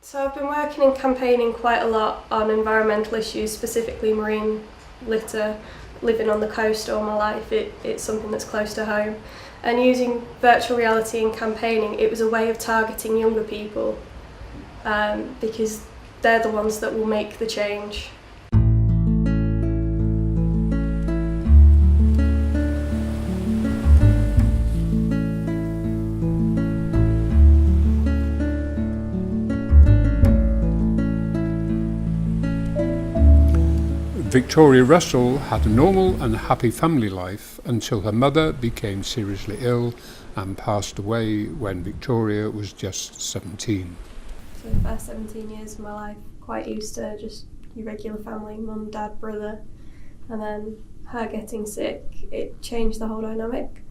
So I've been working in campaigning quite a lot on environmental issues, specifically marine litter. Living on the coast all my life, it's something that's close to home. And using virtual reality in campaigning, it was a way of targeting younger people because they're the ones that will make the change. Victoria Russell had a normal and happy family life until her mother became seriously ill and passed away when Victoria was just 17. So the first 17 years of my life, quite used to just your regular family, mum, dad, brother, and then her getting sick, it changed the whole dynamic.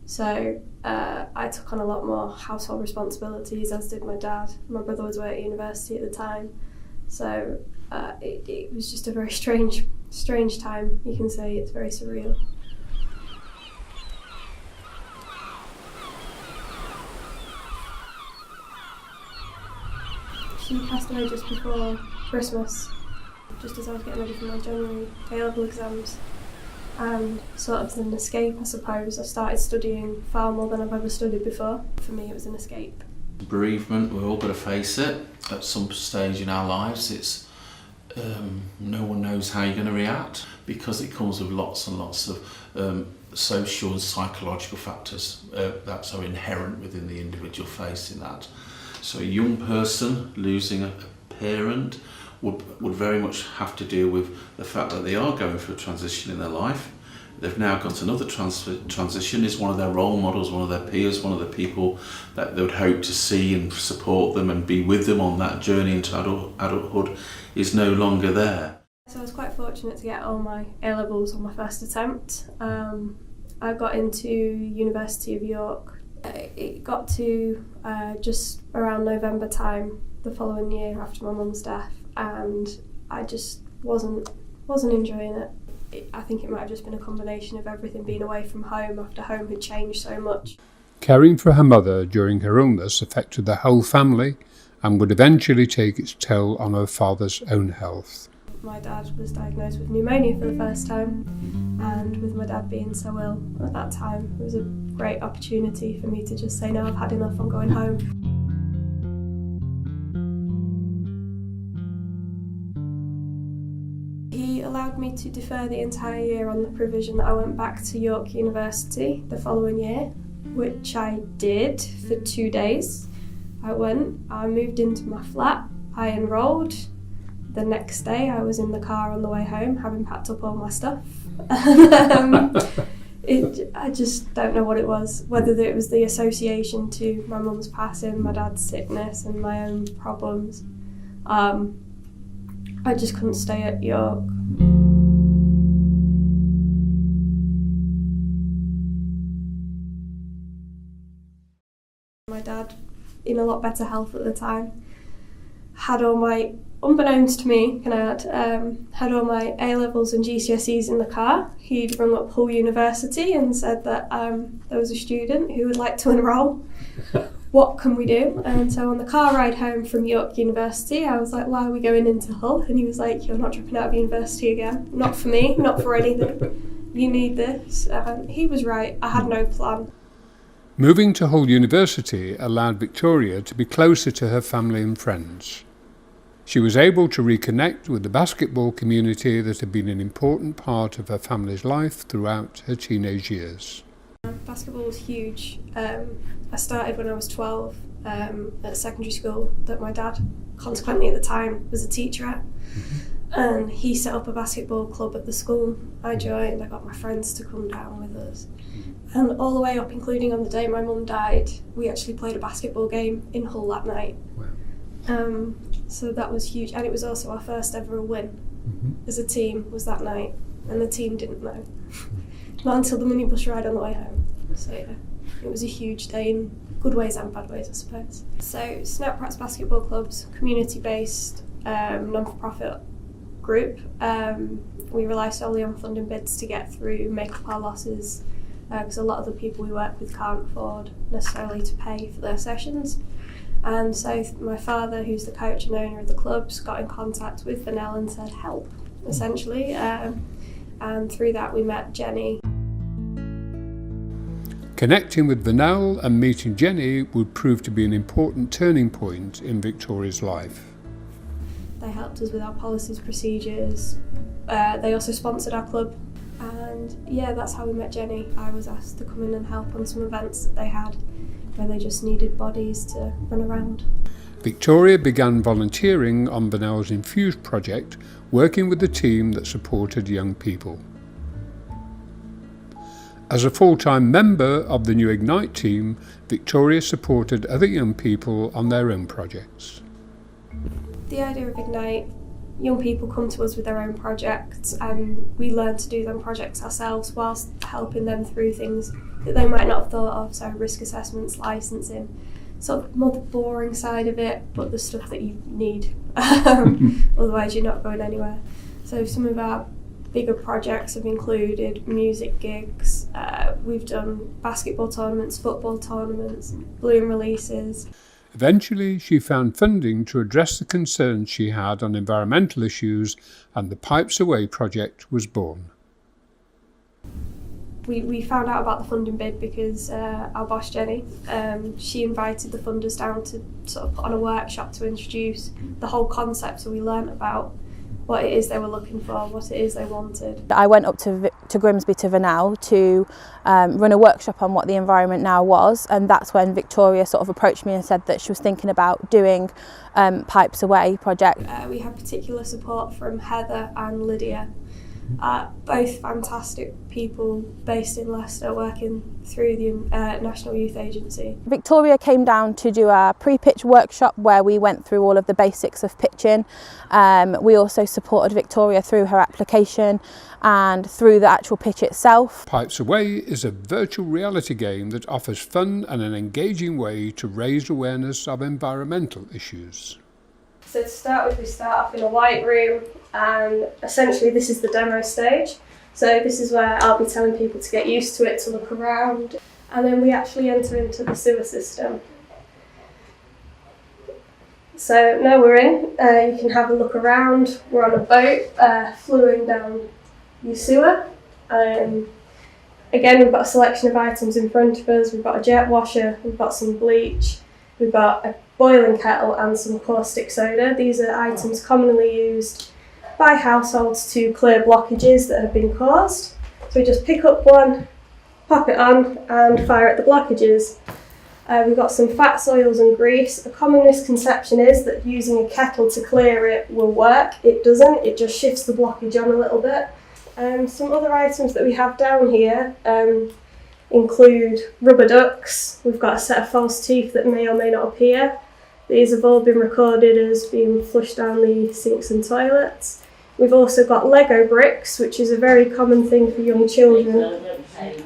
So I took on a lot more household responsibilities, as did my dad. My brother was away at university at the time. So it was just a very strange time. You can say it's very surreal. She passed away just before Christmas, just as I was getting ready for my January A-level exams. And sort of as an escape, I suppose, I started studying far more than I've ever studied before. For me, it was an escape. Bereavement, we're all got to face it at some stage in our lives. It's no one knows how you're going to react because it comes with lots and lots of social and psychological factors that are inherent within the individual facing that. So a young person losing a parent would very much have to deal with the fact that they are going through a transition in their life. They've now gone to another transition. Is one of their role models, one of their peers, one of the people that they would hope to see and support them and be with them on that journey into adulthood is no longer there. So I was quite fortunate to get all my A-levels on my first attempt. I got into University of York. It got to just around November time the following year after my mum's death, and I just wasn't enjoying it. I think it might have just been a combination of everything being away from home after home had changed so much. Caring for her mother during her illness affected the whole family and would eventually take its toll on her father's own health. My dad was diagnosed with pneumonia for the first time, and with my dad being so ill at that time, it was a great opportunity for me to just say, no, I've had enough, I'm going home. He allowed me to defer the entire year on the provision that I went back to York University the following year, which I did for 2 days. I moved into my flat, I enrolled. The next day I was in the car on the way home, having packed up all my stuff. I just don't know what it was, whether it was the association to my mum's passing, my dad's sickness and my own problems. I just couldn't stay at York. My dad, in a lot better health at the time, had all my, unbeknownst to me, can I add, had all my A-levels and GCSEs in the car. He'd rung up Hull University and said that there was a student who would like to enrol. What can we do? And so on the car ride home from York University, I was like, why are we going into Hull? And he was like, you're not dropping out of university again. Not for me, not for anything. You need this. He was right, I had no plan. Moving to Hull University allowed Victoria to be closer to her family and friends. She was able to reconnect with the basketball community that had been an important part of her family's life throughout her teenage years. Basketball was huge. I started when I was 12 at secondary school that my dad, consequently at the time, was a teacher at. And he set up a basketball club at the school. I joined, I got my friends to come down with us. And all the way up, including on the day my mum died, we actually played a basketball game in Hull that night. Wow. So that was huge. And it was also our first ever win as a team was that night. And the team didn't know. Not until the minibus ride on the way home. So yeah, it was a huge day in good ways and bad ways, I suppose. So Snaprat's Basketball Club's community-based non-for-profit group. We rely solely on funding bids to get through, make up our losses, because a lot of the people we work with can't afford necessarily to pay for their sessions. And so my father, who's the coach and owner of the clubs, got in contact with Vanel and said help, essentially. And through that we met Jenny. Connecting with Vanel and meeting Jenny would prove to be an important turning point in Victoria's life. They helped us with our policies, procedures. They also sponsored our club. And yeah, that's how we met Jenny. I was asked to come in and help on some events that they had where they just needed bodies to run around. Victoria began volunteering on Vanel's Infuse project, working with the team that supported young people. As a full-time member of the new Ignite team, Victoria supported other young people on their own projects. The idea of Ignite, young people come to us with their own projects and we learn to do them projects ourselves whilst helping them through things that they might not have thought of, so risk assessments, licensing, sort of more the boring side of it, but the stuff that you need, otherwise you're not going anywhere. So some of our bigger projects have included music gigs, we've done basketball tournaments, football tournaments, balloon releases. Eventually, she found funding to address the concerns she had on environmental issues, and the Pipes Away project was born. We found out about the funding bid because our boss Jenny, she invited the funders down to sort of put on a workshop to introduce the whole concept, so we learnt about what it is they were looking for, what it is they wanted. I went up to Grimsby to Vanel to run a workshop on what the Environment Now was, and that's when Victoria sort of approached me and said that she was thinking about doing Pipes Away project. We had particular support from Heather and Lydia, both fantastic people based in Leicester working through the National Youth Agency. Victoria came down to do a pre-pitch workshop where we went through all of the basics of pitching. We also supported Victoria through her application and through the actual pitch itself. Pipes Away is a virtual reality game that offers fun and an engaging way to raise awareness of environmental issues. So to start with, we start off in a white room, and essentially this is the demo stage. So this is where I'll be telling people to get used to it, to look around, and then we actually enter into the sewer system. So now we're in, you can have a look around. We're on a boat, fluing down your sewer. Again, we've got a selection of items in front of us. We've got a jet washer, we've got some bleach, we've got a boiling kettle and some caustic soda. These are items commonly used by households to clear blockages that have been caused. So we just pick up one, pop it on and fire at the blockages. We've got some fats, oils and grease. A common misconception is that using a kettle to clear it will work. It doesn't, it just shifts the blockage on a little bit. Some other items that we have down here include rubber ducks. We've got a set of false teeth that may or may not appear. These have all been recorded as being flushed down the sinks and toilets. We've also got Lego bricks, which is a very common thing for young children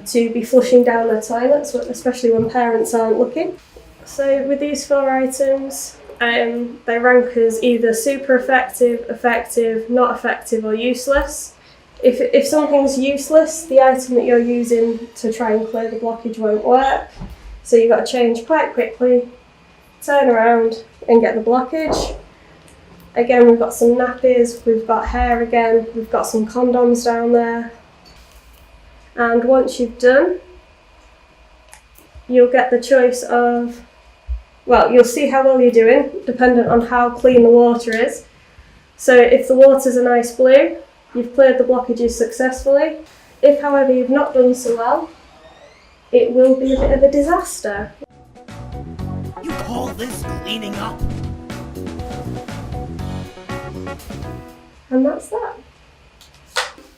to be flushing down their toilets, especially when parents aren't looking. So with these 4 items, they rank as either super effective, effective, not effective or useless. If something's useless, the item that you're using to try and clear the blockage won't work. So you've got to change quite quickly, turn around and get the blockage. Again, we've got some nappies, we've got hair again, we've got some condoms down there. And once you've done, you'll get the choice of, well, you'll see how well you're doing, dependent on how clean the water is. So if the water's a nice blue, you've cleared the blockages successfully. If, however, you've not done so well, it will be a bit of a disaster. You call this cleaning up? And that's that.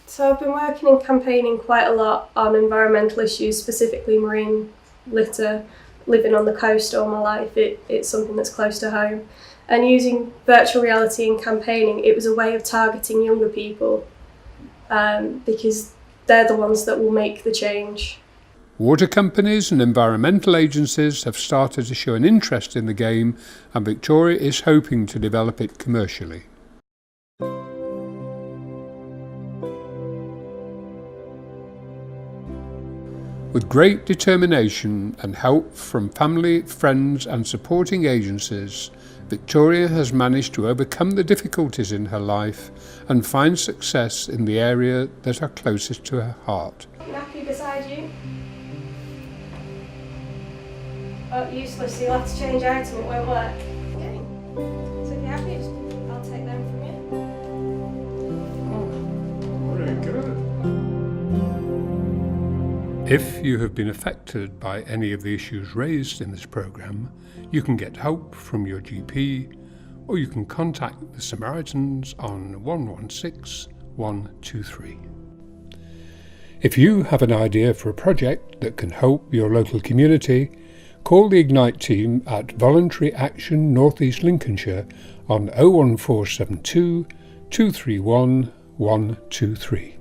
So I've been working in campaigning quite a lot on environmental issues, specifically marine litter. Living on the coast all my life, it's something that's close to home. And using virtual reality in campaigning, it was a way of targeting younger people because they're the ones that will make the change. Water companies and environmental agencies have started to show an interest in the game, and Victoria is hoping to develop it commercially. With great determination and help from family, friends and supporting agencies, Victoria has managed to overcome the difficulties in her life and find success in the area that are closest to her heart. Nappy beside you. Oh, useless, you'll have to change item, it won't work. Okay. So if you're happy, I'll take them from you. Very good. If you have been affected by any of the issues raised in this programme, you can get help from your GP, or you can contact the Samaritans on 116 123. If you have an idea for a project that can help your local community, call the Ignite team at Voluntary Action North East Lincolnshire on 01472 231 123.